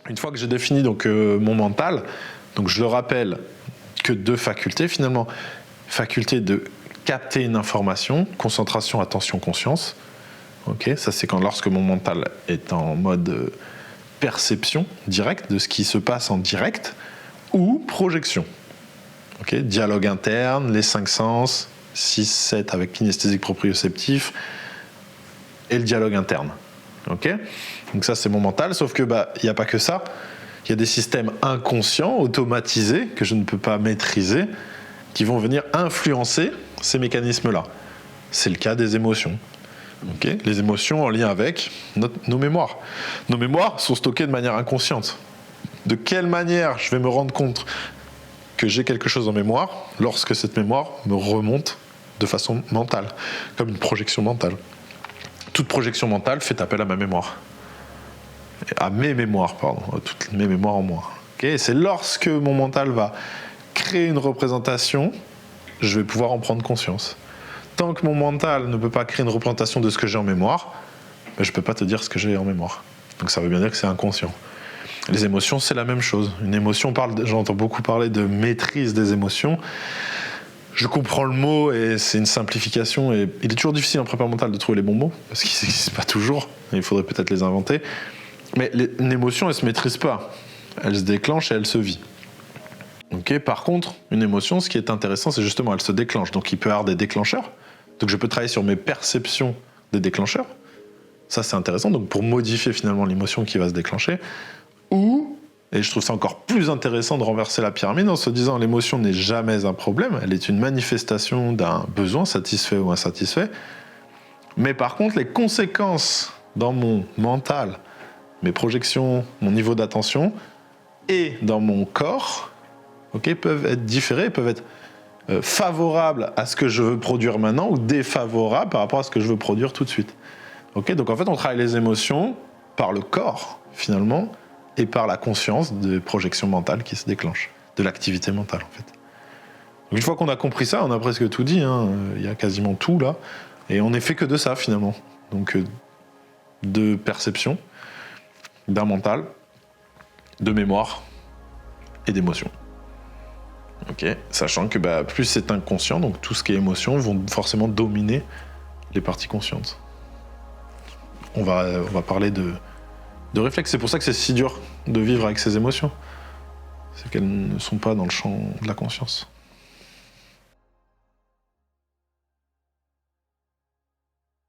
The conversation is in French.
Une fois que j'ai défini donc, mon mental, donc je le rappelle que deux facultés finalement. Faculté de capter une information, concentration, attention, conscience. Okay, ça c'est lorsque mon mental est en mode perception directe de ce qui se passe en direct, ou projection. Okay, dialogue interne, les 5 sens, 6, 7 avec kinesthésique proprioceptif, et le dialogue interne. Okay, donc ça c'est mon mental, sauf que il n'y a pas que ça. Il y a des systèmes inconscients, automatisés, que je ne peux pas maîtriser, qui vont venir influencer ces mécanismes-là. C'est le cas des émotions. Okay, les émotions en lien avec nos mémoires. Nos mémoires sont stockées de manière inconsciente. De quelle manière je vais me rendre compte que j'ai quelque chose en mémoire lorsque cette mémoire me remonte de façon mentale, comme une projection mentale. Toute projection mentale fait appel à ma mémoire. À mes mémoires, pardon. Toutes mes mémoires en moi. Okay, c'est lorsque mon mental va créer une représentation, je vais pouvoir en prendre conscience. Tant que mon mental ne peut pas créer une représentation de ce que j'ai en mémoire, je ne peux pas te dire ce que j'ai en mémoire. Donc ça veut bien dire que c'est inconscient. Les émotions, c'est la même chose. Une émotion, j'entends beaucoup parler de maîtrise des émotions. Je comprends le mot et c'est une simplification. Et il est toujours difficile en prépa mentale de trouver les bons mots, parce qu'ils n'existent pas toujours. Et il faudrait peut-être les inventer. Mais une émotion, elle ne se maîtrise pas. Elle se déclenche et elle se vit. Okay, par contre, une émotion, ce qui est intéressant, c'est justement elle se déclenche. Donc il peut y avoir des déclencheurs. Donc je peux travailler sur mes perceptions des déclencheurs. Ça, c'est intéressant. Donc pour modifier finalement l'émotion qui va se déclencher. Ou, et je trouve ça encore plus intéressant de renverser la pyramide en se disant l'émotion n'est jamais un problème. Elle est une manifestation d'un besoin satisfait ou insatisfait. Mais par contre, les conséquences dans mon mental, mes projections, mon niveau d'attention et dans mon corps, okay, peuvent être différés, peuvent être favorables à ce que je veux produire maintenant ou défavorables par rapport à ce que je veux produire tout de suite. Okay, donc en fait, on travaille les émotions par le corps, finalement, et par la conscience des projections mentales qui se déclenchent, de l'activité mentale, en fait. Donc, une fois qu'on a compris ça, on a presque tout dit, hein, y a quasiment tout là, et on n'est fait que de ça, finalement. Donc, de perception, d'un mental, de mémoire et d'émotion. Okay. Sachant que plus c'est inconscient, donc tout ce qui est émotion vont forcément dominer les parties conscientes. On va parler de réflexes. C'est pour ça que c'est si dur de vivre avec ces émotions. C'est qu'elles ne sont pas dans le champ de la conscience.